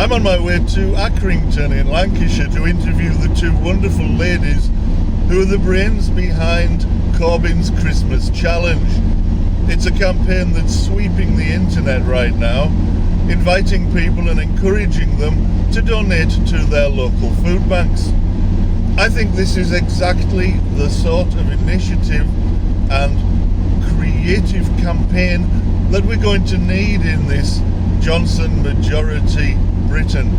I'm on my way to Accrington in Lancashire to interview the two wonderful ladies who are the brains behind Corbyn's Christmas Challenge. It's a campaign that's sweeping the internet right now, inviting people and encouraging them to donate to their local food banks. I think this is exactly the sort of initiative and creative campaign that we're going to need in this Johnson majority Britain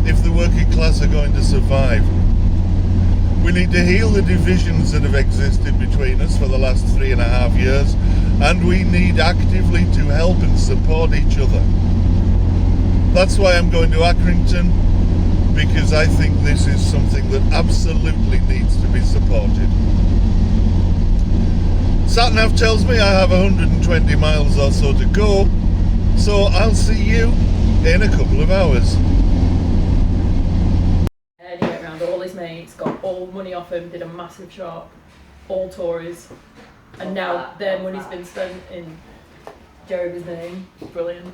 if the working class are going to survive. We need to heal the divisions that have existed between us for the last 3.5 years, and we need actively to help and support each other. That's why I'm going to Accrington, because I think this is something that absolutely needs to be supported. Satnav tells me I have 120 miles or so to go, so I'll see you in a couple of hours. He went round all his mates, got all the money off him, did a massive shop, all Tories, and now their money's been spent in Jeremy's name. Brilliant.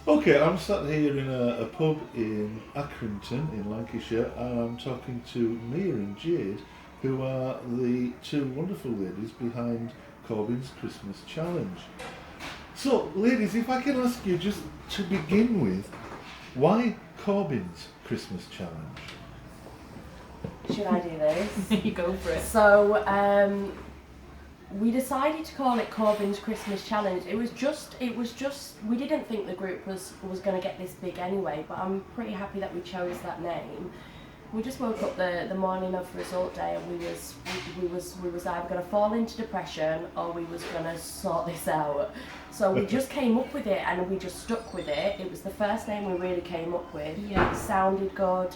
Okay, I'm sat here in a pub in Accrington in Lancashire, and I'm talking to Mia and Jade, who are the two wonderful ladies behind Corbyn's Christmas Challenge. So, ladies, if I can ask you just to begin with, why Corbyn's Christmas Challenge? Should I do this? You go for it. So, we decided to call it Corbyn's Christmas Challenge. It was just, we didn't think the group was going to get this big anyway, but I'm pretty happy that we chose that name. We just woke up the morning of result day and we was either going to fall into depression or we was going to sort this out. So we just came up with it and we just stuck with it. It was the first name we really came up with. Yeah. It sounded good.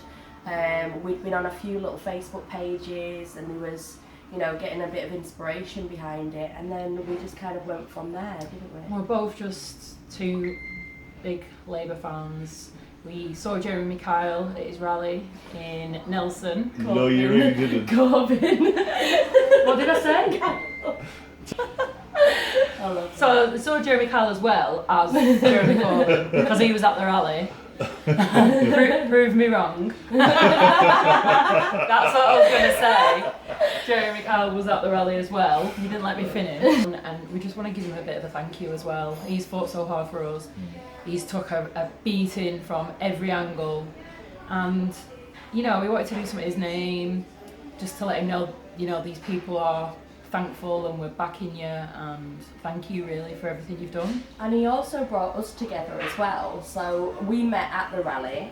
We'd been on a few little Facebook pages and there was, you know, getting a bit of inspiration behind it, and then we just kind of went from there, didn't we? We're both just two big Labour fans. We saw Jeremy Kyle at his rally in Nelson. No, you really didn't. Corbyn. What did I say? I love So I saw Jeremy Kyle as well as Jeremy Corbyn because he was at the rally. Prove me wrong. That's what I was going to say. Jeremy Kyle was at the rally as well. He didn't let me finish. And we just want to give him a bit of a thank you as well. He's fought so hard for us. He's took a beating from every angle. And, you know, we wanted to do something in his name, just to let him know, you know, these people are thankful and we're backing you, and thank you really for everything you've done. And he also brought us together as well. So we met at the rally.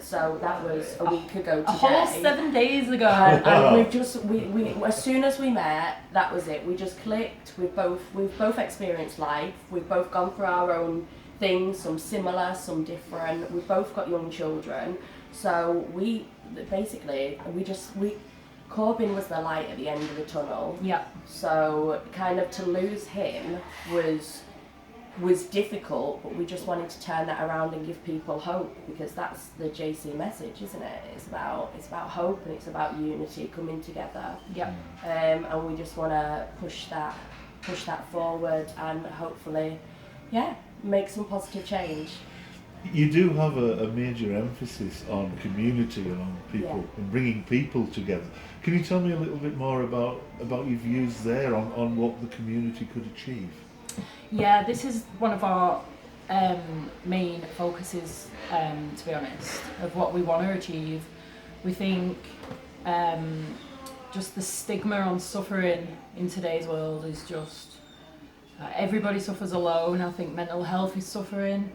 So that was a week ago today. A whole 7 days ago. And we've just we as soon as we met, that was it. We just clicked. We've both experienced life. We've both gone through our own things, some similar, some different. We've both got young children. So we Corbyn was the light at the end of the tunnel. Yeah. So kind of to lose him was difficult, but we just wanted to turn that around and give people hope, because that's the JC message, isn't it? It's about hope and it's about unity, coming together. Yeah. And we just want to push that forward and hopefully, make some positive change. You do have a major emphasis on community and on people and bringing people together. Can you tell me a little bit more about your views there on what the community could achieve? Yeah, this is one of our main focuses, to be honest, of what we want to achieve. We think just the stigma on suffering in today's world is just, everybody suffers alone. I think mental health is suffering.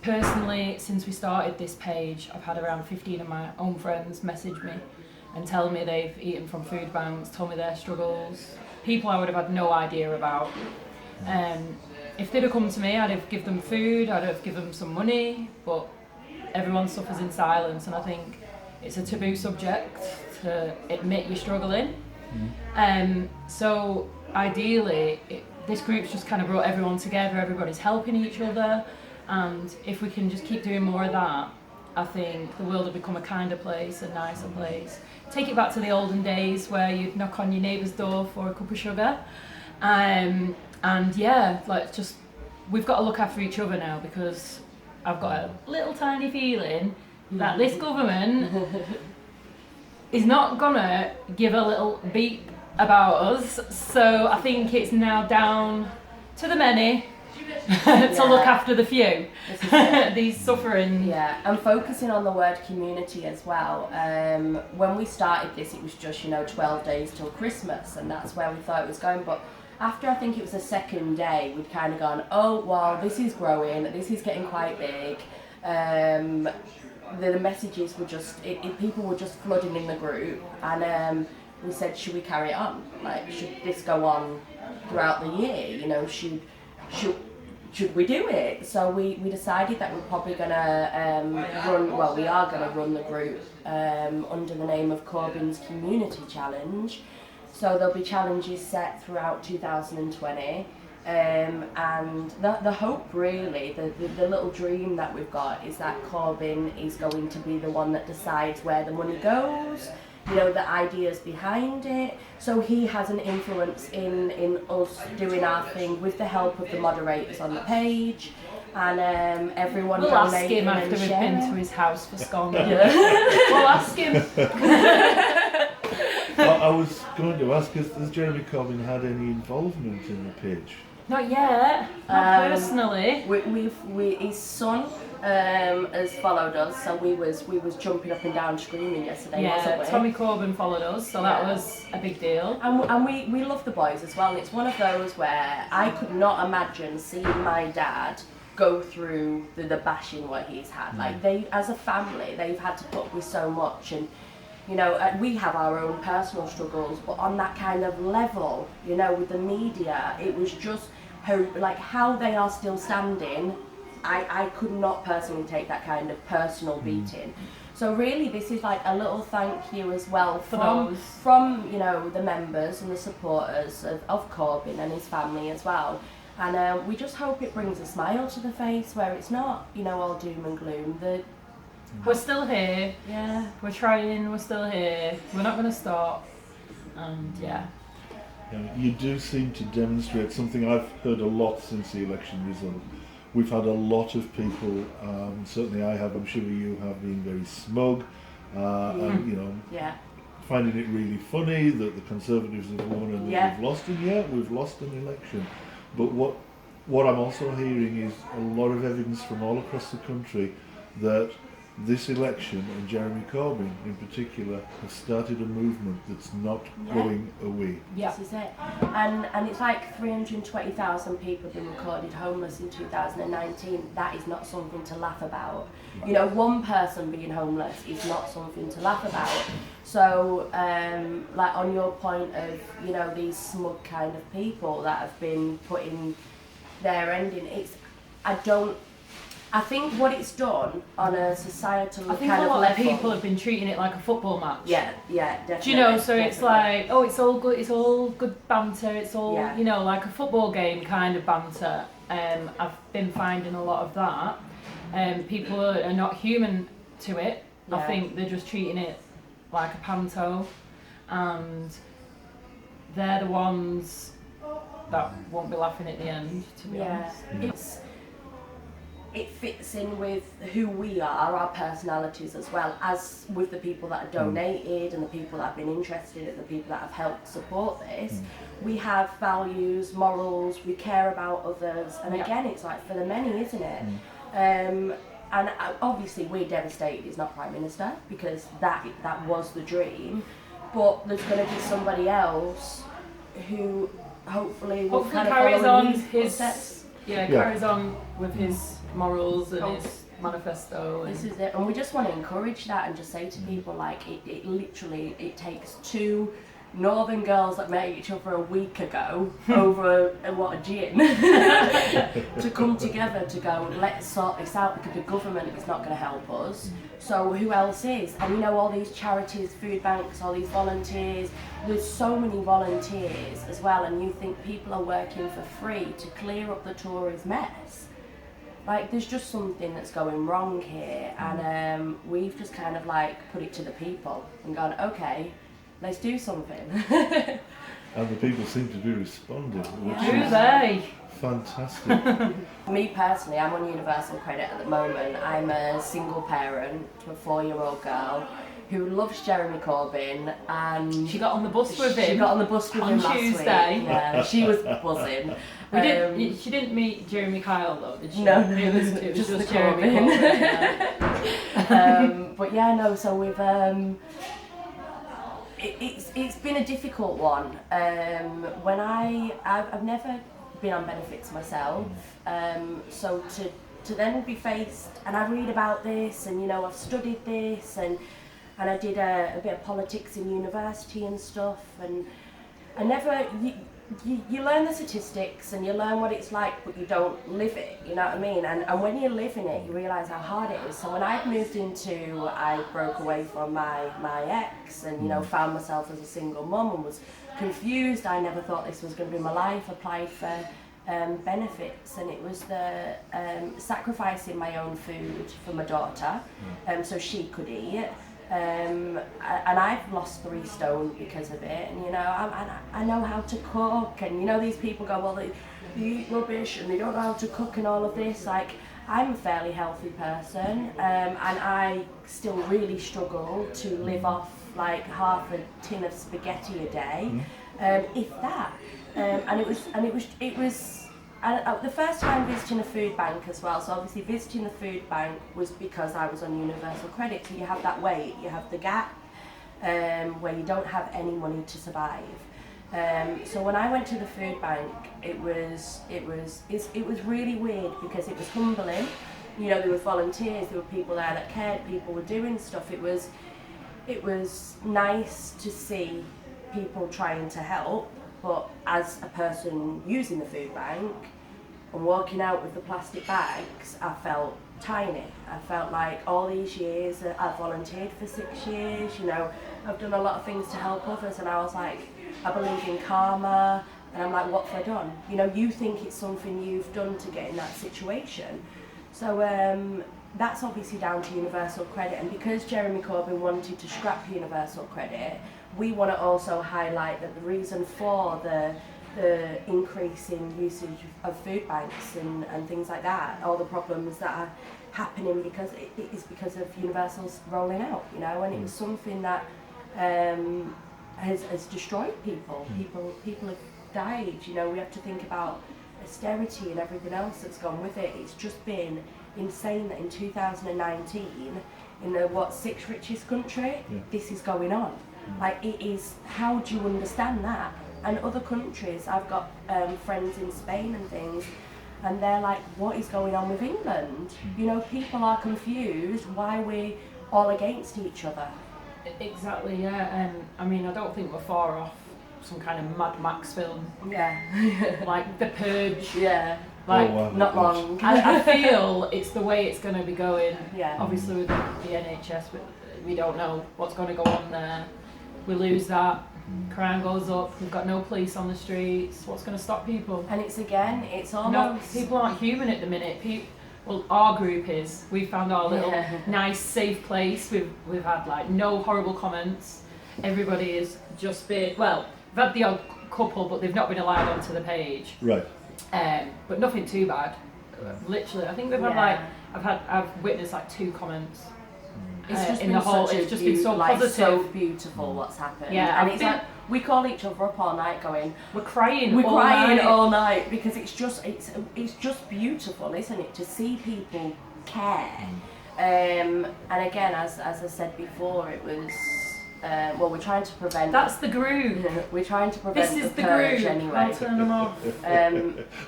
Personally, since we started this page, I've had around 15 of my own friends message me and tell me they've eaten from food banks, told me their struggles, people I would have had no idea about. If they'd have come to me, I'd have given them food, I'd have given them some money, but everyone suffers in silence, and I think it's a taboo subject to admit you're struggling. So ideally, this group's just kind of brought everyone together, everybody's helping each other. And if we can just keep doing more of that, I think the world will become a kinder place, a nicer place. Take it back to the olden days where you'd knock on your neighbour's door for a cup of sugar. And yeah, like just we've got to look after each other now, because I've got a little tiny feeling that this government is not gonna give a little beep about us. So I think it's now down to the many to look after the few. This is it. These suffering. Yeah, and focusing on the word community as well. When we started this, it was just 12 days till Christmas, and that's where we thought it was going. But after I think it was the second day, we'd kind of gone, oh wow, this is growing, this is getting quite big. The messages were just, people were just flooding in the group, and we said, should we carry it on? Like, should this go on throughout the year? Should we do it? So we decided that we're probably gonna we are gonna run the group under the name of Corbyn's Community Challenge. So there'll be challenges set throughout 2020. And the hope, really, the little dream that we've got is that Corbyn is going to be the one that decides where the money goes, the ideas behind it. So he has an influence in us doing our thing with the help of the moderators on the page, and everyone We'll ask donating him after and we've sharing. been to his house for scones. We'll ask him. I was going to ask, has Jeremy Corbyn had any involvement in the page? Not yet. Not personally. His son has followed us, so we was jumping up and down screaming yesterday, wasn't we? Tommy Corbyn followed us, so that was a big deal. And we love the boys as well, and it's one of those where I could not imagine seeing my dad go through the bashing what he's had. Like, they, as a family, they've had to put up with so much, and we have our own personal struggles, but on that kind of level, with the media, it was just how they are still standing. I could not personally take that kind of personal beating. So really, this is like a little thank you as well from the members and the supporters of Corbyn and his family as well. And we just hope it brings a smile to the face, where it's not all doom and gloom. We're still here. Yeah. We're trying. We're still here. We're not going to stop. And You do seem to demonstrate something I've heard a lot since the election result. We've had a lot of people, certainly I have, I'm sure you have, been very smug, and finding it really funny that the Conservatives have won and that we've lost, and we've lost an election. But what I'm also hearing is a lot of evidence from all across the country that this election, and Jeremy Corbyn in particular, have started a movement that's not going away. Yeah. This is it. And it's like 320,000 people have been recorded homeless in 2019. That is not something to laugh about. One person being homeless is not something to laugh about. So, like on your point of, these smug kind of people that have been putting their ending, I think what it's done on a societal kind of level. I think a lot of people have been treating it like a football match. Yeah, definitely. Do you know? So it's like, it's all good banter. It's all like a football game kind of banter. I've been finding a lot of that. People are not human to it. I think they're just treating it like a panto, and they're the ones that won't be laughing at the end. To be honest. It fits in with who we are, our personalities, as well as with the people that have donated and the people that have been interested and the people that have helped support this. We have values, morals, we care about others, and again, it's like for the many, isn't it? And obviously we're devastated he's not Prime Minister, because that was the dream, but there's going to be somebody else who hopefully will kind of carries follow on his steps. Carries on with his morals and his manifesto. This is it, and we just want to encourage that and just say to people, like, it literally takes two northern girls that met each other a week ago over a gin to come together to go, let's sort this out, because the government is not going to help us, so who else is? And all these charities, food banks, all these volunteers, there's so many volunteers as well, and you think people are working for free to clear up the Tories' mess. Like, there's just something that's going wrong here, and we've just kind of like put it to the people and gone, okay, let's do something. And the people seem to be responding, which Do is they? fantastic. Me personally, I'm on universal credit at the moment. I'm a single parent to a 4-year-old girl who loves Jeremy Corbyn, and She got on the bus with him. She got on the bus with on him last Tuesday. week. Yeah, she was buzzing. She didn't meet Jeremy Kyle though, did she? No, it was just the Jeremy Corbyn. Corbyn, yeah. But yeah, no. So we've it's been a difficult one. When I've never been on benefits myself, so to then be faced, and I read about this, and you know I've studied this, and I did a bit of politics in university and stuff, and I never. You learn the statistics and you learn what it's like, but you don't live it, you know what I mean? And when you live in it, you realise how hard it is. So when I broke away from my ex and, you know, found myself as a single mum and was confused. I never thought this was going to be my life. Applied for benefits, and it was the sacrificing my own food for my daughter, so she could eat. And I've lost 3 stone because of it, and you know I know how to cook, and you know these people go, well they eat rubbish and they don't know how to cook and all of this. Like, I'm a fairly healthy person, and I still really struggle to live off like half a tin of spaghetti a day, if that. And it was. The first time visiting a food bank as well, so obviously visiting the food bank was because I was on universal credit, so you have that wait, you have the gap where you don't have any money to survive. So when I went to the food bank, it was really weird because it was humbling. You know, there were volunteers, there were people there that cared, people were doing stuff. It was nice to see people trying to help. But as a person using the food bank and walking out with the plastic bags, I felt tiny. I felt like all these years, I've volunteered for 6 years, you know, I've done a lot of things to help others, and I was like, I believe in karma, and I'm like, what have I done? You know, you think it's something you've done to get in that situation. So that's obviously down to universal credit, and because Jeremy Corbyn wanted to scrap universal credit, we want to also highlight that the reason for the increase in usage of food banks and things like that, all the problems that are happening because it is because of universals rolling out, you know, and it was something that has destroyed people. People have died, you know. We have to think about austerity and everything else that's gone with it. It's just been insane that in 2019, in the 6th richest country, this is going on. Like, it is, how do you understand that? And other countries, I've got friends in Spain and things, and they're like, what is going on with England? You know, people are confused why we're all against each other. Exactly, yeah. I mean, I don't think we're far off some kind of Mad Max film. Yeah. Like The Purge. Yeah. Like, not long. I feel it's the way it's going to be going. Yeah. Obviously with the NHS, we don't know what's going to go on there. We lose that, crime goes up, we've got no police on the streets. What's going to stop people? And it's almost... No, people aren't human at the minute. Well, our group is. We found our little nice, safe place. We've had like no horrible comments. Everybody has just been, well, we've had the odd couple, but they've not been allowed onto the page. Right. But nothing too bad. Literally, I think we've had I've witnessed like 2 comments. It's just in been the whole. It's just been so positive, so beautiful what's happened. Yeah, and it's like we call each other up all night, going, we're crying all night because it's just beautiful, isn't it, to see people care. And again, as I said before, it was. Well, we're trying to prevent. That's the groove. We're trying to prevent this is the groove. anyway. I'll turn them off.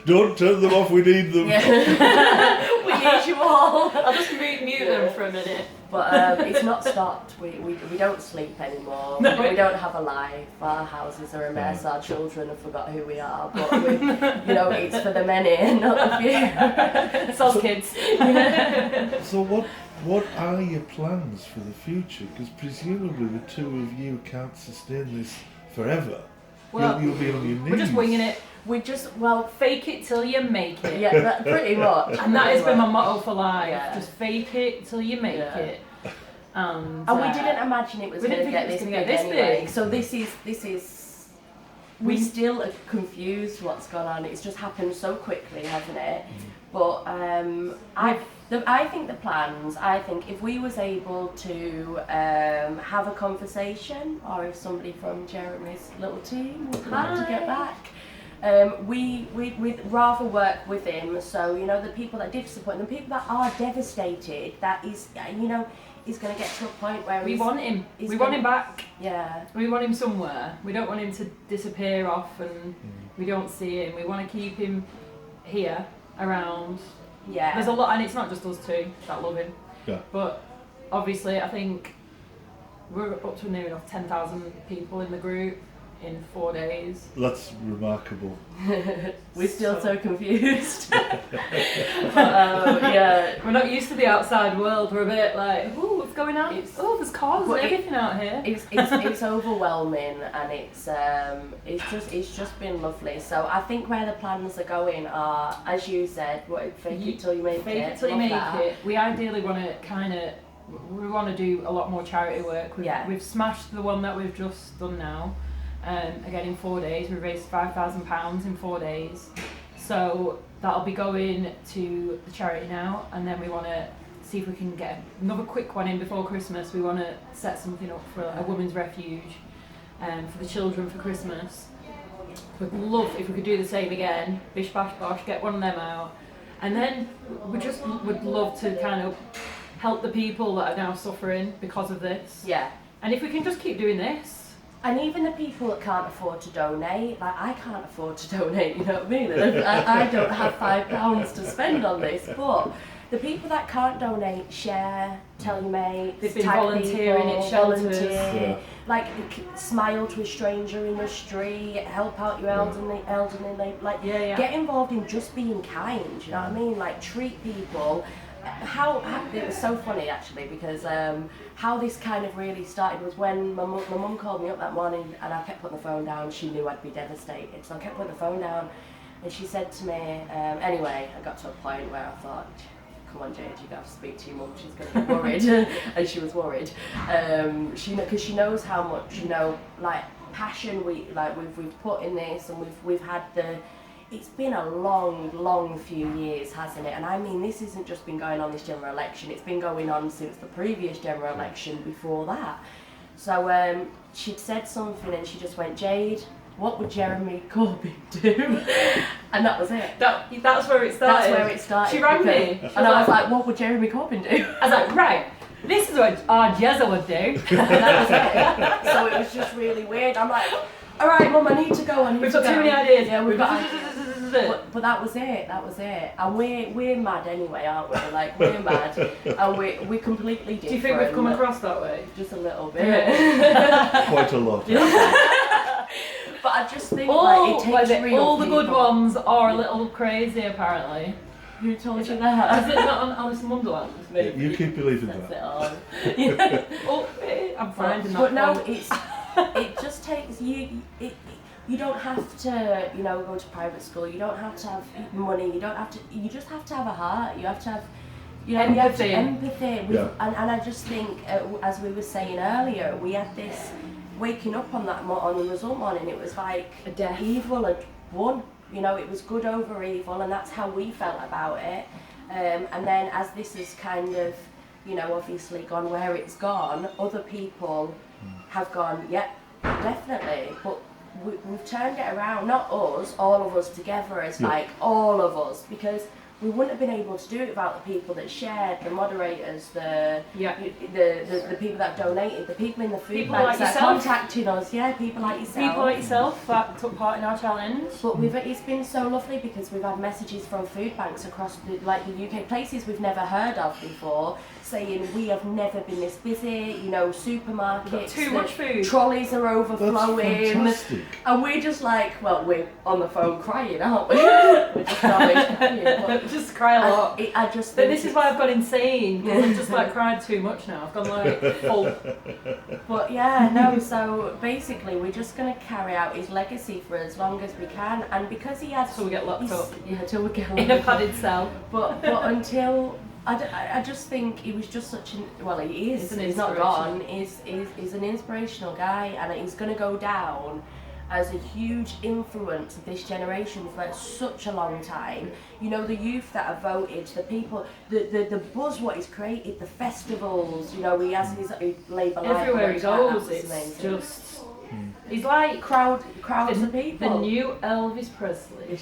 Don't turn them off. We need them. Yeah. We need you all. I'll just mute them for a minute. But it's not stopped. We don't sleep anymore. No. We don't have a life. Our houses are a mess. Our children have forgot who we are. But you know, it's for the many and not the few. So kids. So what are your plans for the future? Because presumably the 2 of you can't sustain this forever. Well, you'll be on your knees. We're just winging it. Fake it till you make it. Yeah, pretty much. And that has been my motto for life. Yeah. Just fake it till you make it. And we didn't imagine it was going to get this big anyway. big. So this is we still are confused what's gone on. It's just happened so quickly, hasn't it? But I think the plans, I think if we was able to have a conversation, or if somebody from Jeremy's little team would like to get back, we'd rather work with him. So, you know, the people that did support him, the people that are devastated, that is, you know, he's going to get to a point where we want him. We want him back. Yeah. We want him somewhere. We don't want him to disappear off and we don't see him. We want to keep him here, around. Yeah. There's a lot, and it's not just us two that love him. Yeah. But obviously, I think we're up to near enough 10,000 people in the group in 4 days. That's remarkable. We're still so confused. Yeah. We're not used to the outside world. We're a bit like, ooh, what's going on? There's cars and everything out here. It's overwhelming, and it's just been lovely. So I think where the plans are going are, as you said, fake it till you make it. Fake it till you make it. We ideally want to we want to do a lot more charity work. We've smashed the one that we've just done now. Again, in 4 days, we've raised £5,000 in 4 days. So that'll be going to the charity now, and then we want to see if we can get another quick one in before Christmas. We want to set something up for a women's refuge for the children for Christmas. We'd love if we could do the same again, bish bash bosh, get one of them out. And then would love to kind of help the people that are now suffering because of this. Yeah. And if we can just keep doing this. And even the people that can't afford to donate, like I can't afford to donate, you know what I mean? I don't have £5 to spend on this, but the people that can't donate, share, tell your mates, they've been tag volunteering people, in shelters, like smile to a stranger in the street, help out your elderly, like get involved in just being kind, you know what I mean? Like treat people. How it was so funny actually, because how this kind of really started was when my mum called me up that morning, and I kept putting the phone down. She knew I'd be devastated, so I kept putting the phone down, and she said to me, anyway, I got to a point where I thought, come on Jade, you have to speak to your mum, she's going to be worried. And she was worried, because she knows how much, you know, like passion we've put in this, and we've had it's been a long few years, hasn't it? And I mean, this hasn't just been going on this general election, it's been going on since the previous general election before that. So she'd said something and she just went, Jade, what would Jeremy Corbyn do? And that was it. That's where it started. That's where it started. She rang me. And I was like, what would Jeremy Corbyn do? I was like, right, this is what our Jezza would do. And that was it. So it was just really weird. I'm like, all right, Mum, I need to go. We've got too many ideas. Yeah, we've got. But that was it. And we're mad anyway, aren't we? Like we're mad, and we're completely different. Do you think we've come across that way? Just a little bit. Quite a lot. But I just think it takes real all the people. good ones are a little crazy apparently. Who told you that? Is it not on Alice in Wonderland? You keep believing that. I'm finding that. But no, it just takes you. You don't have to, you know, go to private school. You don't have to have money. You don't have to. You just have to have a heart. You have to have, you know, empathy. You have to empathy. Yeah. And I just think, as we were saying earlier, we had this waking up on the result morning. It was like a death. Evil had won. You know, it was good over evil, and that's how we felt about it. And then as this has kind of, you know, obviously gone where it's gone, other people have gone, yep, definitely, but we've turned it around, not us, all of us together as like all of us, because we wouldn't have been able to do it without the people that shared, the moderators, the people that donated, the people in the food people banks like that contacted us, people like yourself. People like yourself that took part in our challenge. But it's been so lovely because we've had messages from food banks across the UK, places we've never heard of before, saying we have never been this busy, you know, supermarkets, too much food, trolleys are overflowing. That's fantastic. And we're just like, well, we're on the phone crying, aren't we? We're just always crying, but just cry a lot. I just but this is why I've gone insane, because I've just like cried too much now. I've gone like full. But yeah, no, so basically we're just going to carry out his legacy for as long as we can, and because he had... Till we get locked up. Yeah, till we get locked up. In a padded cell. But until... I just think he was just such an... Well, he is. He's not gone. He's an inspirational guy, and he's going to go down as a huge influence of this generation for such a long time. You know, the youth that have voted, the people, the buzz what he's created, the festivals, you know, he has his Labour Live. Everywhere he goes, that was it's amazing. just... He's like crowds of people. the new Elvis Presley.